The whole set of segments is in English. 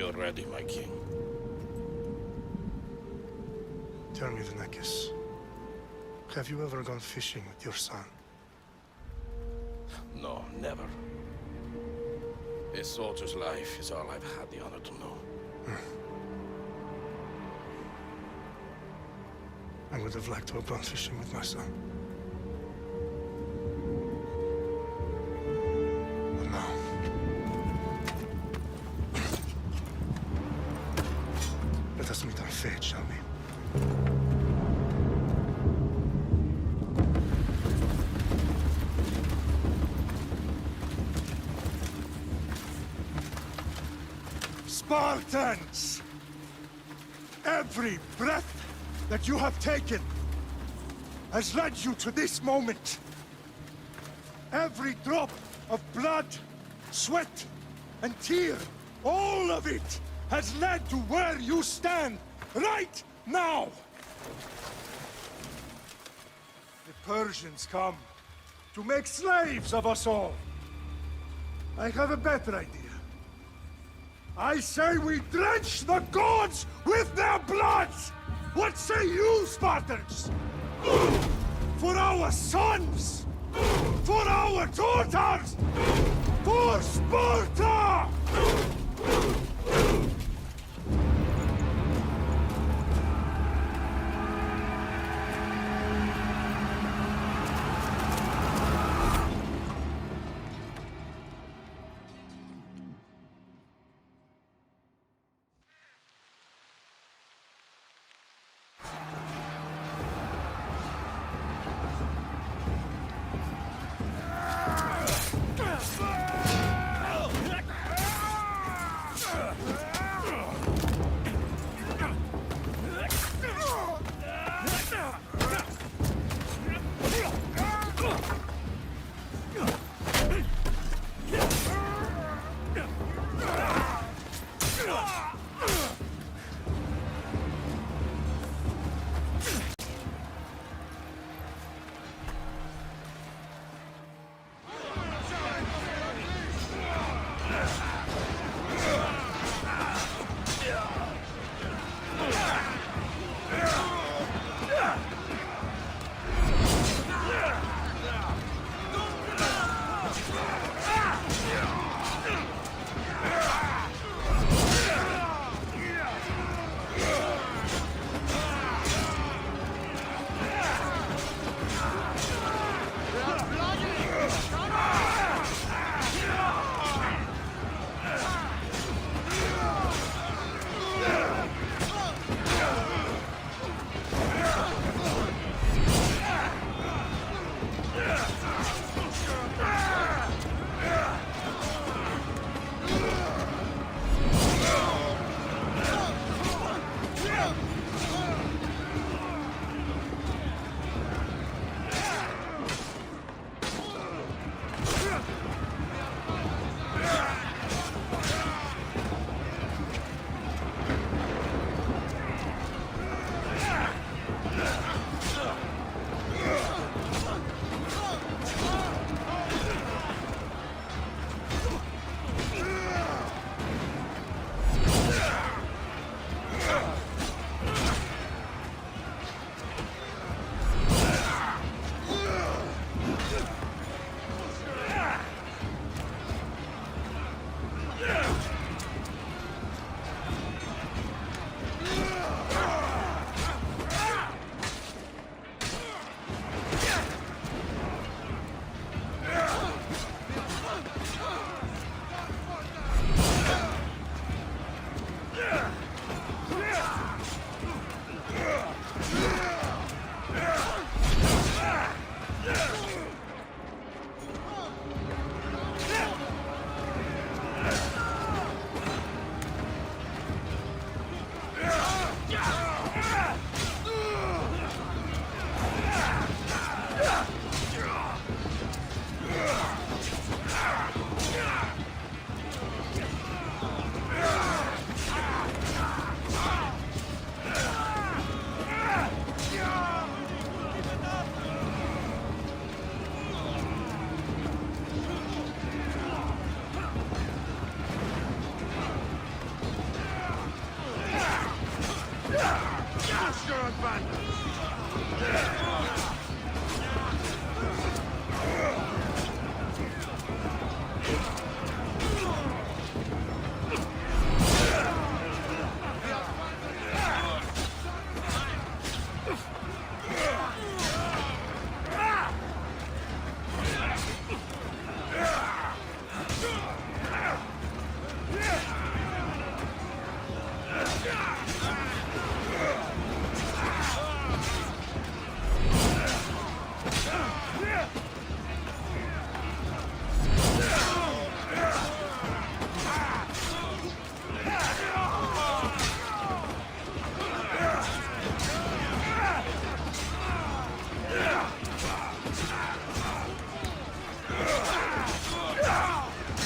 you're ready, my king. Tell me, Vinakis, have you ever gone fishing with your son? No, never. A soldier's life is all I've had the honor to know. I would have liked to have gone fishing with my son. But now... Let us meet our fate, shall we? Spartans! Every breath that you have taken has led you to this moment. Every drop of blood, sweat, and tear, all of it has led to where you stand right now. The Persians come to make slaves of us all. I have a better idea. I say we drench the gods with their blood! What say you, Spartans? For our sons! For our daughters! For Sparta!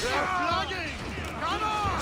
Flogging! Come on!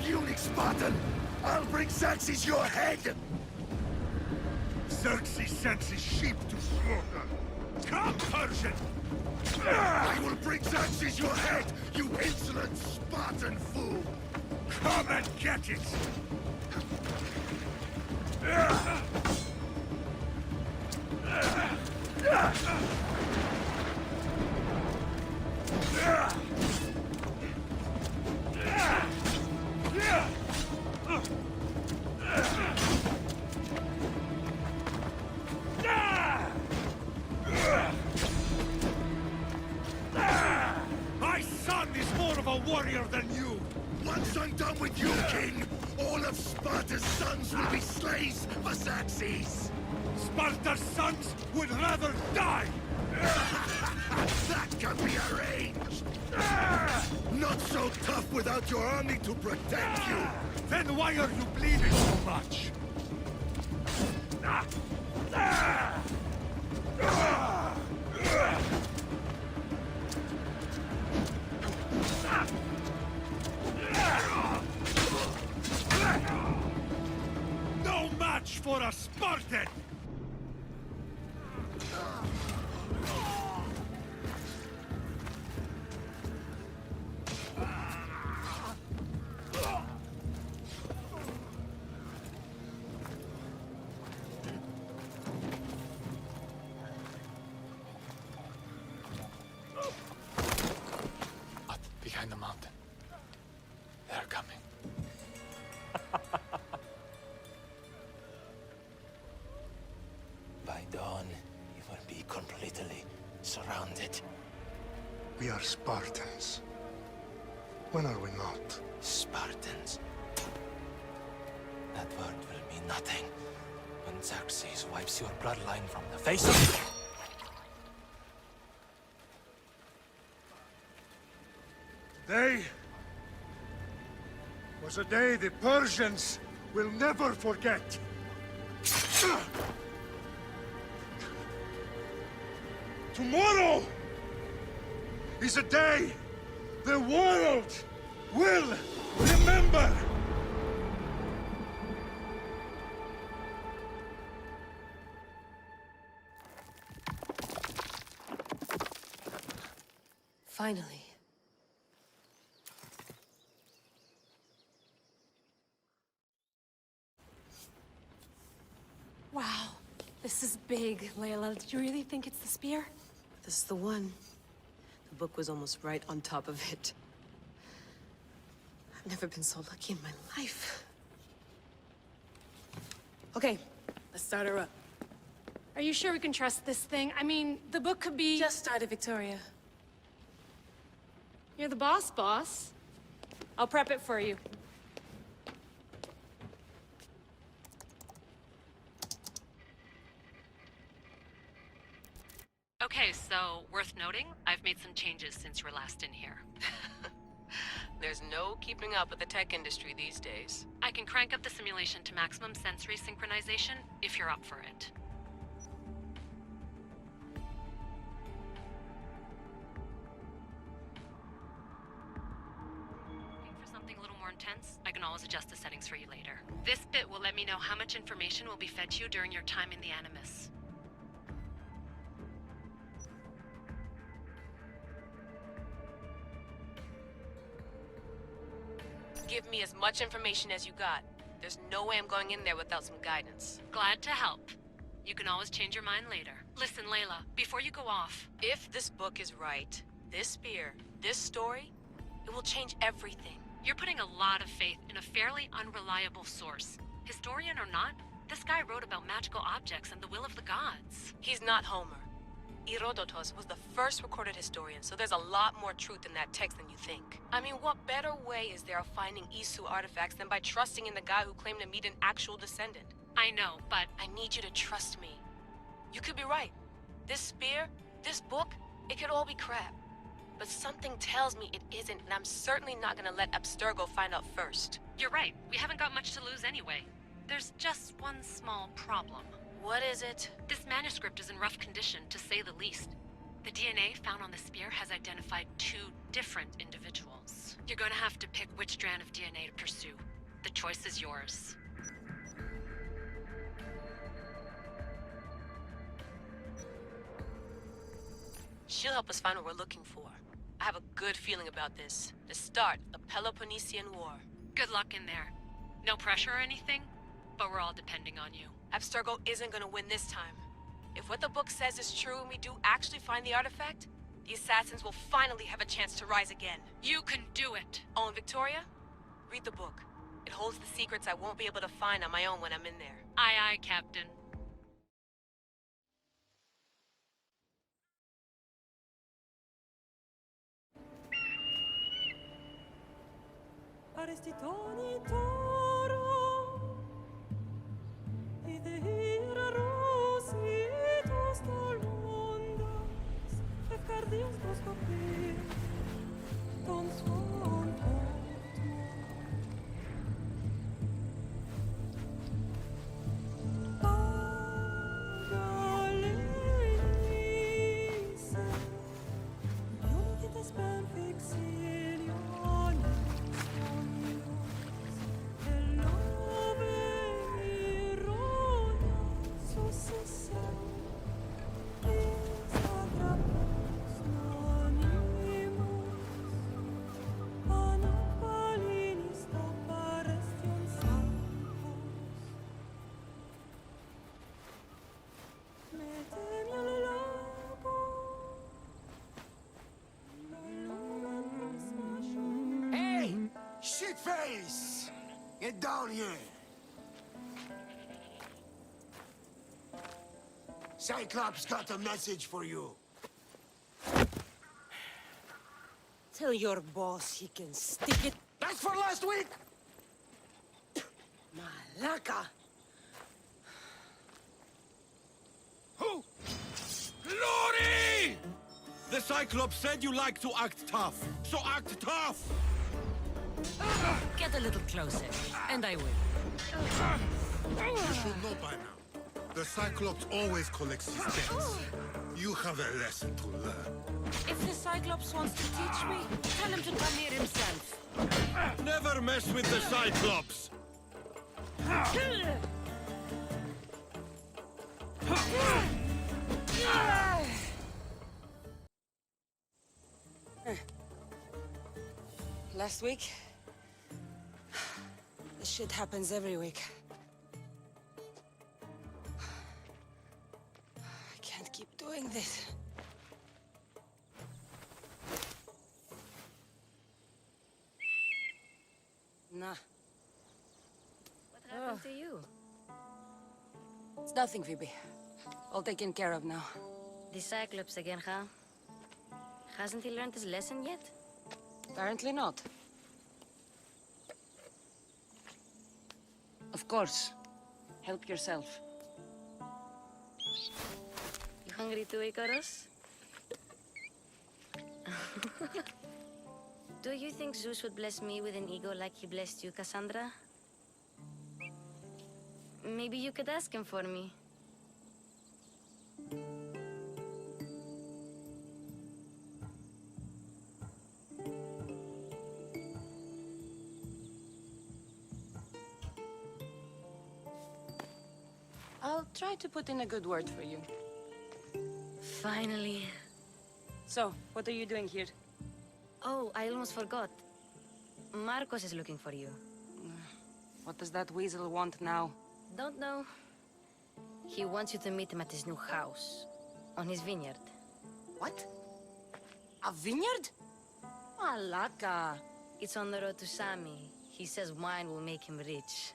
Unique Spartan! I'll bring Xerxes your head! Xerxes sends his sheep to slaughter. Come, Persian! I will bring Xerxes your head, you insolent Spartan fool! Come and get it! My son is more of a warrior than you! Once I'm done with you, King, all of Sparta's sons will be slaves for Xerxes! Sparta's sons would rather die! That can be arranged! Not so tough without your army to protect you! Then why are you bleeding so much? No match for a Spartan! Up behind the mountain. They're coming. By dawn, you will be completely surrounded. We are Spartans. When are we not? Spartans. That word will mean nothing when Xerxes wipes your bloodline from the face of... Today was a day the Persians will never forget. Tomorrow is a day the world will remember. Finally. Wow, this is big, Layla. Did you really think it's the spear? This is the one. The book was almost right on top of it. I've never been so lucky in my life. Okay, let's start her up. Are you sure we can trust this thing? I mean, the book could be... Just started, Victoria. You're the boss. I'll prep it for you. Okay, so worth noting, I've made some changes since you were last in here. There's no keeping up with the tech industry these days. I can crank up the simulation to maximum sensory synchronization if you're up for it. Looking for something a little more intense? I can always adjust the settings for you later. This bit will let me know how much information will be fed to you during your time in the Animus. Give me as much information as you got. There's no way I'm going in there without some guidance. Glad to help. You can always change your mind later. Listen, Layla, before you go off... If this book is right, this spear, this story, it will change everything. You're putting a lot of faith in a fairly unreliable source. Historian or not, This guy wrote about magical objects and the will of the gods. He's not Homer. Herodotus was the first recorded historian, so there's a lot more truth in that text than you think. I mean, what better way is there of finding Isu artifacts than by trusting in the guy who claimed to meet an actual descendant? I know, but I need you to trust me. You could be right. This spear, this book, it could all be crap. But something tells me it isn't, and I'm certainly not gonna let Abstergo find out first. you're right. We haven't got much to lose anyway. There's just one small problem. What is it? This manuscript is in rough condition, to say the least. The DNA found on the spear has identified 2 different individuals. You're gonna have to pick which strand of DNA to pursue. The choice is yours. She'll help us find what we're looking for. I have a good feeling about this. The start of the Peloponnesian War. Good luck in there. No pressure or anything, but we're all depending on you. Abstergo isn't gonna win this time. If what the book says is true and we do actually find the artifact, the assassins will finally have a chance to rise again. You can do it! Oh, and Victoria? Read the book. It holds the secrets I won't be able to find on my own when I'm in there. Aye, aye, Captain. Shitface! Get down here! Cyclops got a message for you. Tell your boss he can stick it. That's for last week! Malaka! Who? Glory! The Cyclops said you like to act tough, so act tough! Get a little closer, and I will. You should know by now. The Cyclops always collects his debts. You have a lesson to learn. If the Cyclops wants to teach me, tell him to come here himself. Never mess with the Cyclops! Last week? This shit happens every week. I can't keep doing this. Nah. What happened to you? It's nothing, Phoebe. All taken care of now. The Cyclops again, huh? Hasn't he learned his lesson yet? Apparently not. Of course. Help yourself. You hungry too, Icarus? Do you think Zeus would bless me with an ego like he blessed you, Cassandra? Maybe you could ask him for me. I'll try to put in a good word for you. Finally. So, what are you doing here? Oh, I almost forgot. Marcos is looking for you. What does that weasel want now? Don't know. He wants you to meet him at his new house. On his vineyard. What? A vineyard? Malaka. It's on the road to Sami. He says wine will make him rich.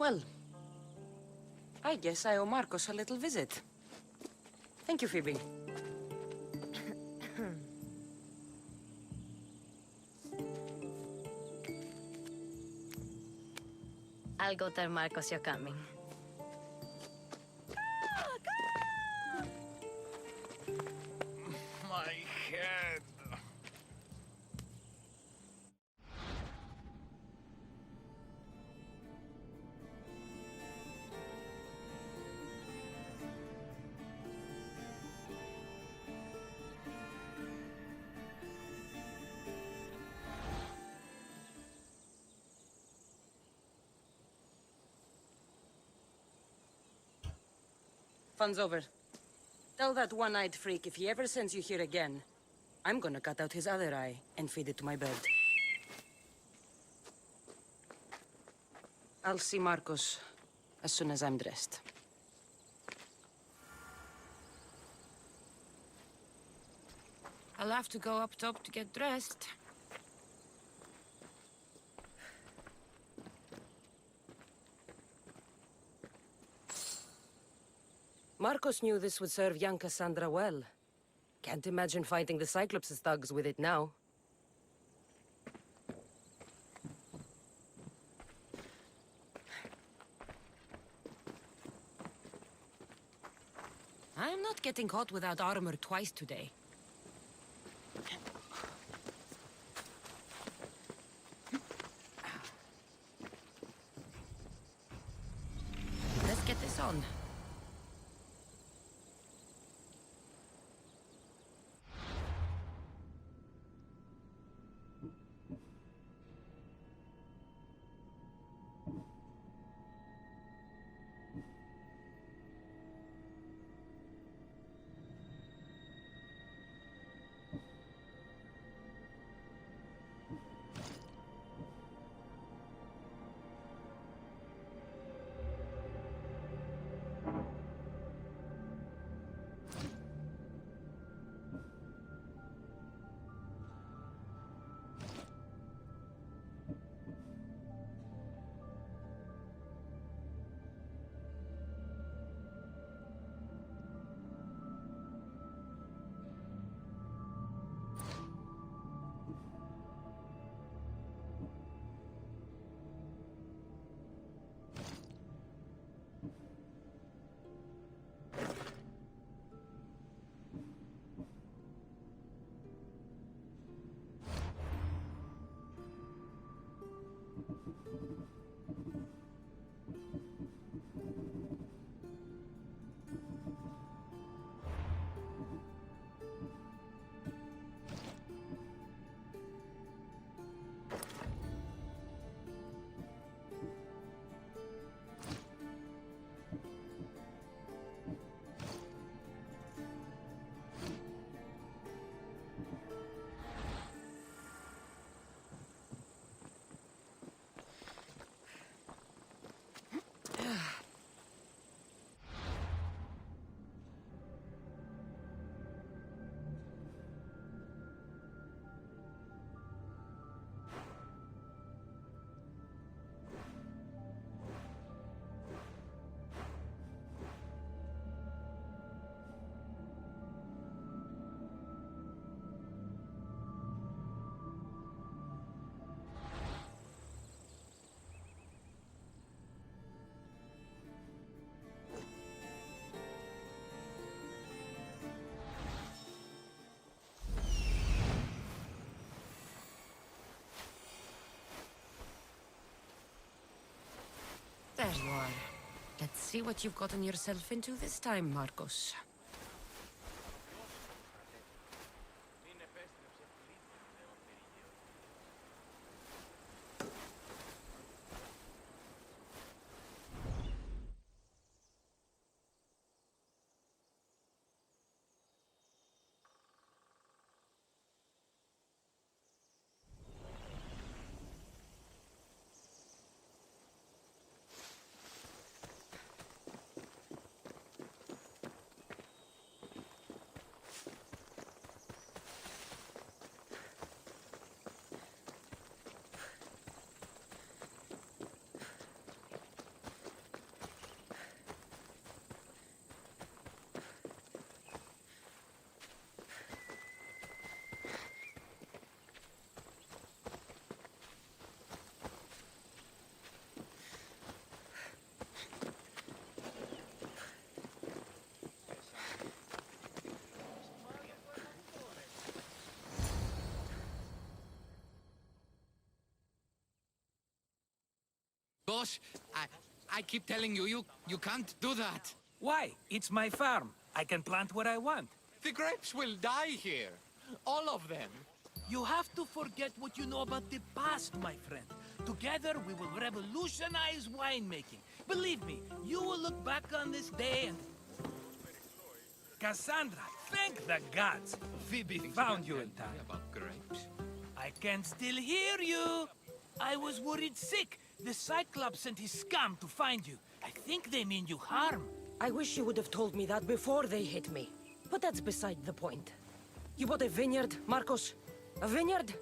Well, I guess I owe Marcos a little visit. Thank you, Phoebe. I'll go tell Marcos you're coming. My head. Fun's over. Tell that one-eyed freak if he ever sends you here again, I'm gonna cut out his other eye and feed it to my bird. I'll see Marcos as soon as I'm dressed. I'll have to go up top to get dressed. Marcos knew this would serve young Cassandra well. Can't imagine fighting the Cyclops' thugs with it now. I'm not getting caught without armor twice today. Let's get this on. There you are. Let's see what you've gotten yourself into this time, Marcos. Boss, I keep telling you, you can't do that. Why? It's my farm. I can plant what I want. The grapes will die here. All of them. You have to forget what you know about the past, my friend. Together, we will revolutionize winemaking. Believe me, you will look back on this day and... Cassandra, thank the gods. Phoebe found you in time. About grapes. I can still hear you. I was worried sick. The Cyclops sent his scum to find you. I think they mean you harm. I wish you would have told me that before they hit me. But that's beside the point. You bought a vineyard, Marcos? A vineyard?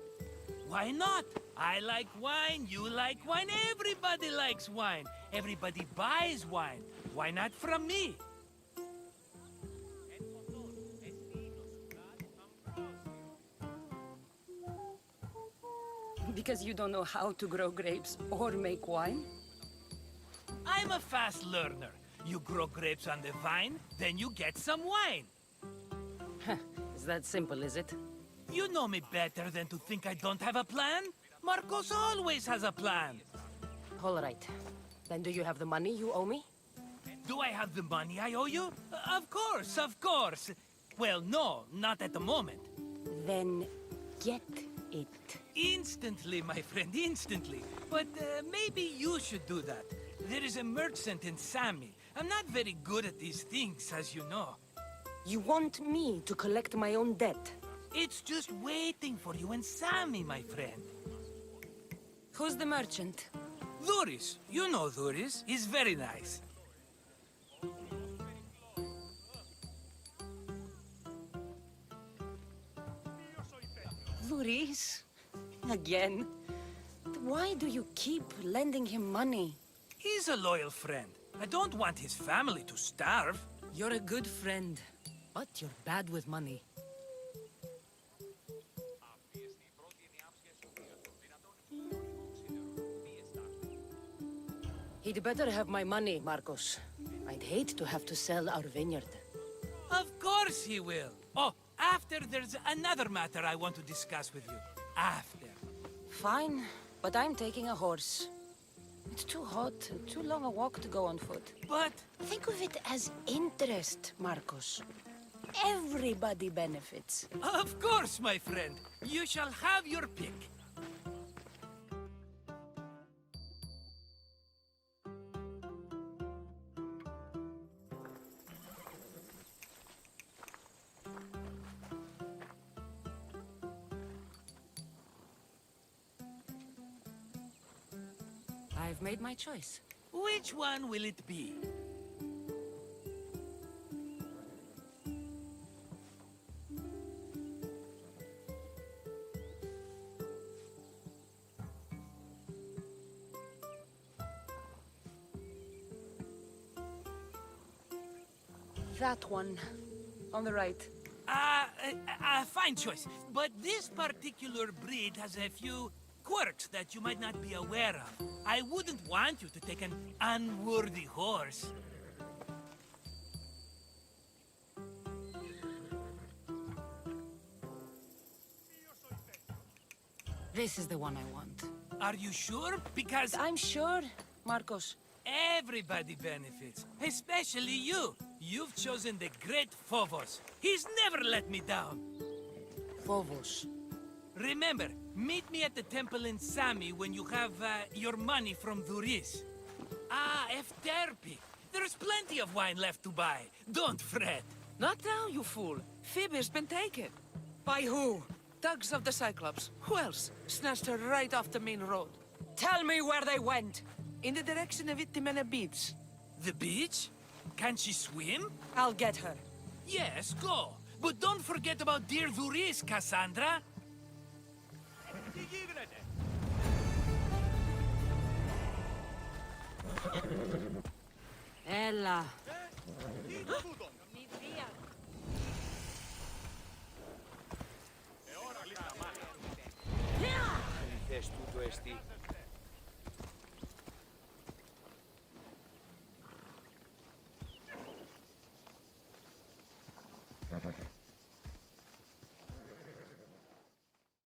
Why not? I like wine, you like wine, everybody likes wine. Everybody buys wine. Why not from me? Because you don't know how to grow grapes or make wine? I'm a fast learner. You grow grapes on the vine, then you get some wine. Is that simple, is it? You know me better than to think I don't have a plan. Marcos always has a plan. All right. Then do you have the money you owe me? Do I have the money I owe you? Of course, of course. Well, no, not at the moment. Then get it. Instantly, my friend, instantly. But maybe you should do that. There is a merchant in Sami. I'm not very good at these things, as you know. You want me to collect my own debt? It's just waiting for you in Sami, my friend. Who's the merchant? Duris. You know Duris. He's very nice. Luis? Again? Why do you keep lending him money? He's a loyal friend. I don't want his family to starve. You're a good friend, but you're bad with money. He'd better have my money, Marcos. I'd hate to have to sell our vineyard. Of course he will. Oh, after there's another matter I want to discuss with you. After. Fine, but I'm taking a horse. It's too hot and too long a walk to go on foot. But... think of it as interest, Marcos. Everybody benefits. Of course, my friend. You shall have your pick. I've made my choice. Which one will it be? That one. On the right. Fine choice. But this particular breed has a few quirks that you might not be aware of. I wouldn't want you to take an unworthy horse. This is the one I want. Are you sure? Because... I'm sure, Marcos. Everybody benefits, especially you. You've chosen the great Phobos. He's never let me down. Phobos. Remember, meet me at the temple in Sami when you have your money from Duris. Ah, Efterpi. There's plenty of wine left to buy. Don't fret. Not now, you fool. Phoebe's been taken. By who? Thugs of the Cyclops. Who else? Snatched her right off the main road. Tell me where they went. In the direction of Itimena Beach. The beach? Can she swim? I'll get her. Yes, go. But don't forget about dear Duris, Cassandra. Ella. Θες τούτο εστί.